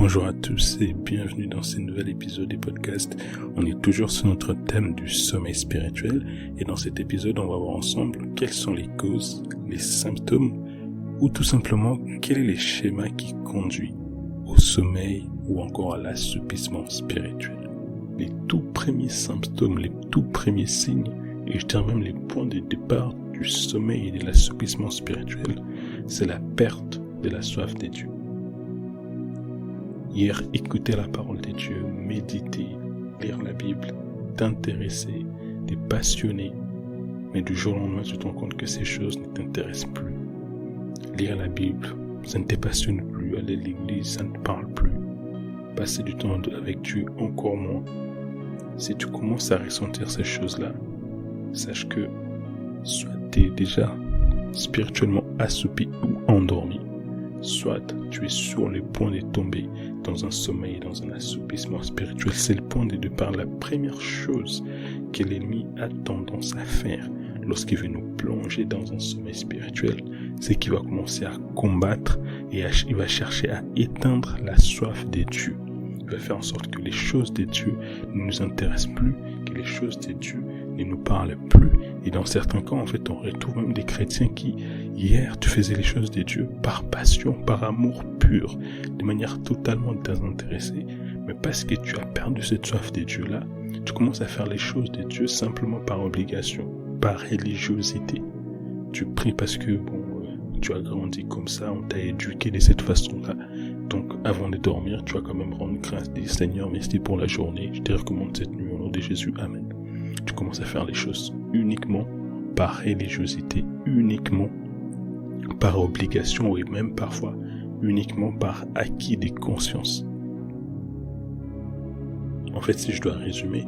Bonjour à tous et bienvenue dans ce nouvel épisode du podcast. On est toujours sur notre thème du sommeil spirituel et dans cet épisode, on va voir ensemble quelles sont les causes, les symptômes ou tout simplement quel est le schéma qui conduit au sommeil ou encore à l'assoupissement spirituel. Les tout premiers symptômes, les tout premiers signes et je dirais même les points de départ du sommeil et de l'assoupissement spirituel, c'est la perte de la soif des dieux. Hier, écouter la parole de Dieu, méditer, lire la Bible, t'intéresser, t'es passionné, mais du jour au lendemain, tu te rends compte que ces choses ne t'intéressent plus. Lire la Bible, ça ne te passionne plus. Aller à l'église, ça ne te parle plus. Passer du temps avec Dieu, encore moins. Si tu commences à ressentir ces choses-là, sache que soit tu es déjà spirituellement assoupi ou endormi, soit tu es sur le point de tomber dans un sommeil, dans un assoupissement spirituel. C'est le point de départ. La première chose que l'ennemi a tendance à faire lorsqu'il veut nous plonger dans un sommeil spirituel, c'est qu'il va commencer à combattre et il va chercher à éteindre la soif des dieux. Il va faire en sorte que les choses des dieux ne nous intéressent plus, que les choses des dieux ne nous parlent plus. Et dans certains cas, en fait, on retrouve même des chrétiens qui, hier, tu faisais les choses des dieux par passion, par amour pur, de manière totalement désintéressée. Mais parce que tu as perdu cette soif des dieux-là, tu commences à faire les choses des dieux simplement par obligation, par religiosité. Tu pries parce que, tu as grandi comme ça, on t'a éduqué de cette façon-là. Donc, avant de dormir, tu vas quand même rendre grâce, dire Seigneur, merci pour la journée. Je te recommande cette nuit au nom de Jésus. Amen. Tu commences à faire les choses uniquement par religiosité, uniquement par obligation et même parfois uniquement par acquis de conscience. En fait, si je dois résumer,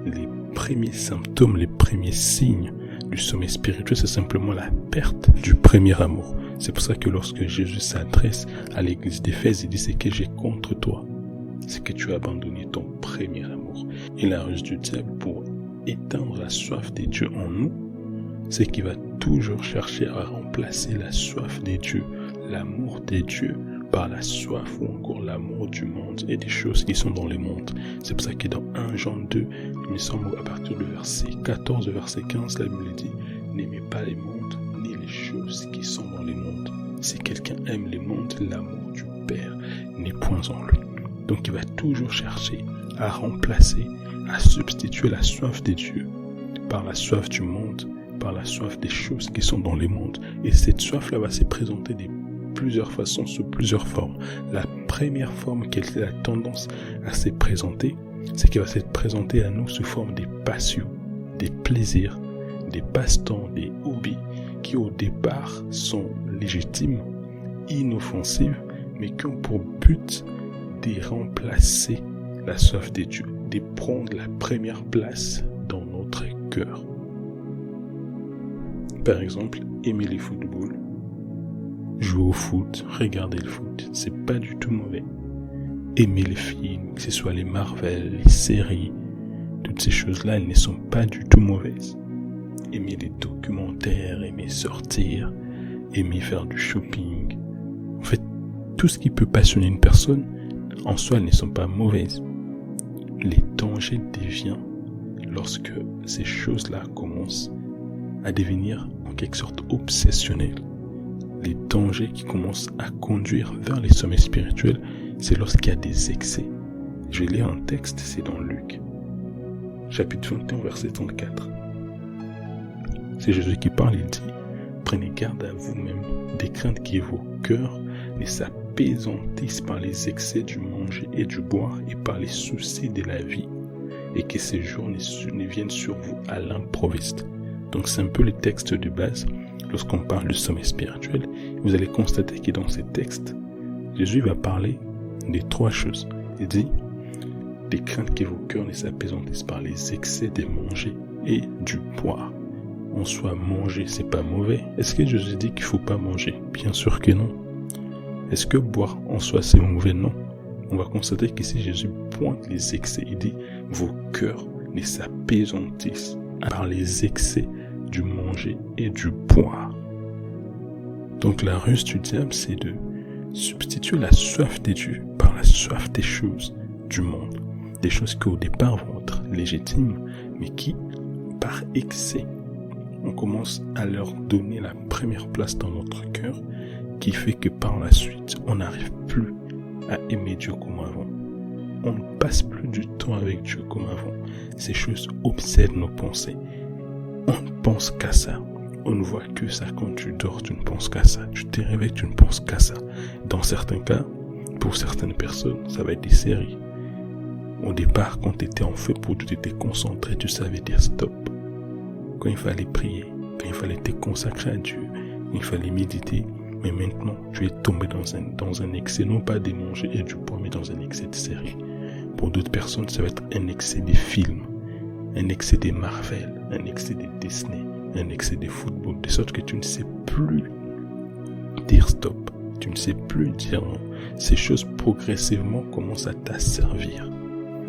les premiers symptômes, les premiers signes du sommeil spirituel, c'est simplement la perte du premier amour. C'est pour ça que lorsque Jésus s'adresse à l'église d'Éphèse, il dit c'est que j'ai contre toi, c'est que tu as abandonné ton premier amour. Et la ruse du diable pour éteindre la soif des dieux en nous, c'est qu'il va toujours chercher à remplacer la soif des dieux, l'amour des dieux, par la soif ou encore l'amour du monde et des choses qui sont dans les mondes. C'est pour ça que dans 1 Jean 2, il me semble à partir du verset 14, verset 15, la Bible dit « N'aimez pas les mondes ni les choses qui sont dans les mondes. Si quelqu'un aime les mondes, l'amour du Père n'est point en lui. » Donc il va toujours chercher à remplacer, à substituer la soif des dieux par la soif du monde, par la soif des choses qui sont dans les mondes. Et cette soif-là va se présenter de plusieurs façons, sous plusieurs formes. La première forme qu'elle a tendance à se présenter, c'est qu'elle va se présenter à nous sous forme des passions, des plaisirs, des passe-temps, des hobbies qui au départ sont légitimes, inoffensives, mais qui ont pour but de remplacer la soif des dieux, de prendre la première place dans notre cœur. Par exemple, aimer le football, jouer au foot, regarder le foot, c'est pas du tout mauvais. Aimer les films, que ce soit les Marvel, les séries, toutes ces choses-là, elles ne sont pas du tout mauvaises. Aimer les documentaires, aimer sortir, aimer faire du shopping. En fait, tout ce qui peut passionner une personne, en soi, elles ne sont pas mauvaises. Les dangers deviennent lorsque ces choses-là commencent à devenir en quelque sorte obsessionnelles. Les dangers qui commencent à conduire vers les sommets spirituels, c'est lorsqu'il y a des excès. Je vais lire un texte, c'est dans Luc, chapitre 21, verset 34. C'est Jésus qui parle, il dit « Prenez garde à vous-même, des craintes qui vos cœurs ne s'appesantissent par les excès du manger et du boire et par les soucis de la vie, et que ces jours ne viennent sur vous à l'improviste. » Donc c'est un peu le texte de base. Lorsqu'on parle du sommeil spirituel, vous allez constater que dans ces textes, Jésus va parler de 3 choses. Il dit « Des craintes que vos cœurs ne s'appesantissent par les excès de manger et du boire. » En soi, manger, c'est pas mauvais. Est-ce que Jésus dit qu'il faut pas manger? Bien sûr que non. Est-ce que boire en soi, c'est mauvais? Non. On va constater qu'ici, Jésus pointe les excès. Il dit « Vos cœurs ne s'appesantissent par les excès du manger et du boire. » Donc la ruse du diable, c'est de substituer la soif des dieux par la soif des choses du monde, des choses qui au départ vont être légitimes, mais qui, par excès, on commence à leur donner la première place dans notre cœur, qui fait que par la suite, on n'arrive plus à aimer Dieu comme avant. On ne passe plus du temps avec Dieu comme avant. Ces choses obsèdent nos pensées. On ne pense qu'à ça. On ne voit que ça. Quand tu dors, tu ne penses qu'à ça. Tu te réveilles, tu ne penses qu'à ça. Dans certains cas, pour certaines personnes, ça va être des séries. Au départ, quand tu étais en feu pour Dieu, tu étais concentré, tu savais dire stop. Quand il fallait prier, quand il fallait te consacrer à Dieu, il fallait méditer. Mais maintenant, tu es tombé dans un excès, non pas de manger et du boire, mais dans un excès de séries. Pour d'autres personnes, ça va être un excès des films, un excès des Marvel, un excès des Disney, un excès des football, de sorte que tu ne sais plus dire stop, tu ne sais plus dire non. Ces choses progressivement commencent à t'asservir.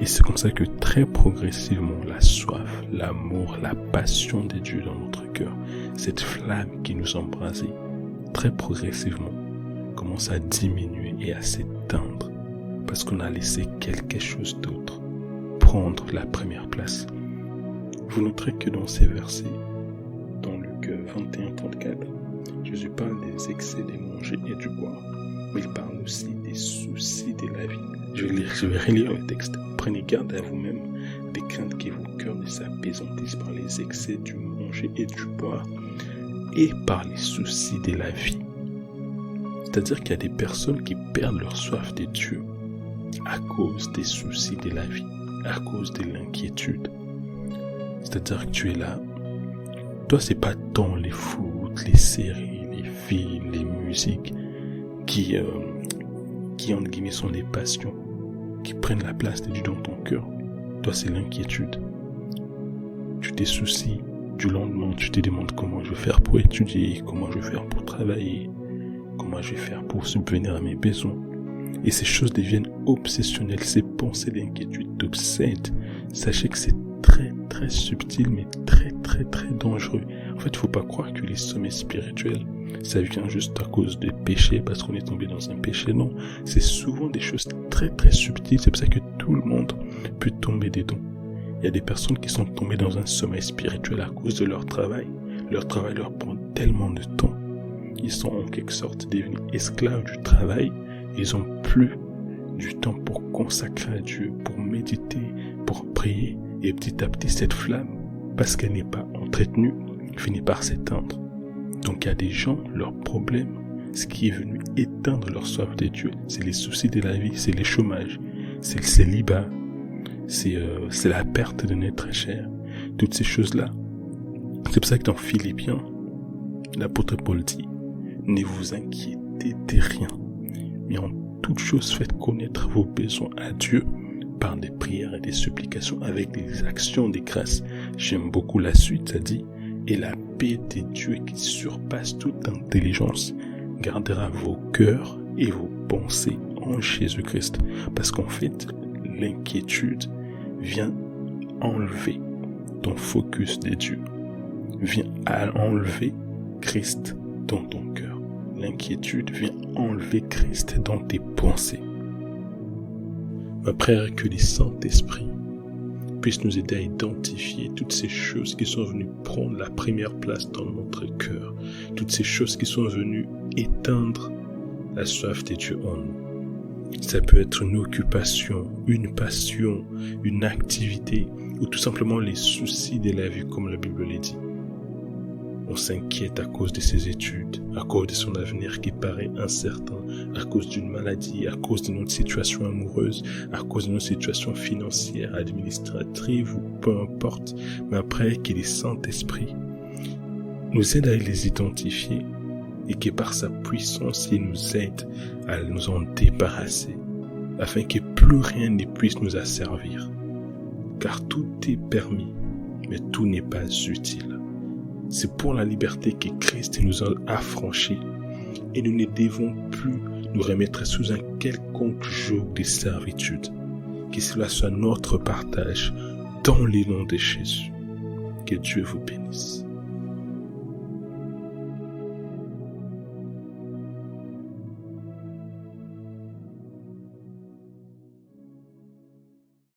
Et c'est comme ça que très progressivement, la soif, l'amour, la passion de Dieu dans notre cœur, cette flamme qui nous embrasait, très progressivement, commence à diminuer et à s'éteindre parce qu'on a laissé quelque chose d'autre prendre la première place. Vous noterez que dans ces versets, dans Luc 21-34, Jésus parle des excès de manger et du boire, mais il parle aussi des soucis de la vie. Je vais relire le texte. Prenez garde à vous-même des craintes que vos cœurs ne s'appesantissent par les excès du manger et du boire et par les soucis de la vie. C'est-à-dire qu'il y a des personnes qui perdent leur soif de Dieu à cause des soucis de la vie, à cause de l'inquiétude. C'est-à-dire que tu es là, toi c'est pas tant les foot, les séries, les films, les musiques qui entre guillemets sont des passions, qui prennent la place de Dieu dans ton cœur. Toi c'est l'inquiétude. Tu t'es soucies du lendemain, tu te demandes comment je vais faire pour étudier, comment je vais faire pour travailler, comment je vais faire pour subvenir à mes besoins. Et ces choses deviennent obsessionnelles, ces pensées d'inquiétude t'obsèdent. Sachez que c'est très très subtil mais très très très dangereux. En fait, il ne faut pas croire que les sommets spirituels, ça vient juste à cause des péchés, parce qu'on est tombé dans un péché. Non, c'est souvent des choses très très subtiles, c'est pour ça que tout le monde peut tomber dedans. Il y a des personnes qui sont tombées dans un sommeil spirituel à cause de leur travail. Leur travail leur prend tellement de temps. Ils sont en quelque sorte devenus esclaves du travail. Ils n'ont plus du temps pour consacrer à Dieu, pour méditer, pour prier. Et petit à petit, cette flamme, parce qu'elle n'est pas entretenue, finit par s'éteindre. Donc il y a des gens, leur problème, ce qui est venu éteindre leur soif de Dieu, c'est les soucis de la vie, c'est les chômages, c'est le célibat, c'est la perte de notre très cher, toutes ces choses-là. C'est pour ça que dans Philippiens, l'apôtre Paul dit, ne vous inquiétez de rien, mais en toute chose faites connaître vos besoins à Dieu par des prières et des supplications avec des actions de grâce. J'aime beaucoup la suite, ça dit, et la paix de Dieu qui surpasse toute intelligence gardera vos cœurs et vos pensées en Jésus-Christ. Parce qu'en fait, l'inquiétude vient enlever ton focus de Dieu, vient enlever Christ dans ton cœur. L'inquiétude vient enlever Christ dans tes pensées. Ma prière, que le Saint-Esprit puisse nous aider à identifier toutes ces choses qui sont venues prendre la première place dans notre cœur, toutes ces choses qui sont venues éteindre la soif de Dieu en nous. Ça peut être une occupation, une passion, une activité, ou tout simplement les soucis de la vie, comme la Bible le dit. On s'inquiète à cause de ses études, à cause de son avenir qui paraît incertain, à cause d'une maladie, à cause de notre situation amoureuse, à cause de notre situation financière, administrative ou peu importe. Mais après, que le Saint-Esprit nous aide à les identifier et que par sa puissance, il nous aide à nous en débarrasser, afin que plus rien ne puisse nous asservir. Car tout est permis, mais tout n'est pas utile. C'est pour la liberté que Christ nous a affranchis et nous ne devons plus nous remettre sous un quelconque joug de servitude. Que cela soit notre partage dans le nom de Jésus. Que Dieu vous bénisse.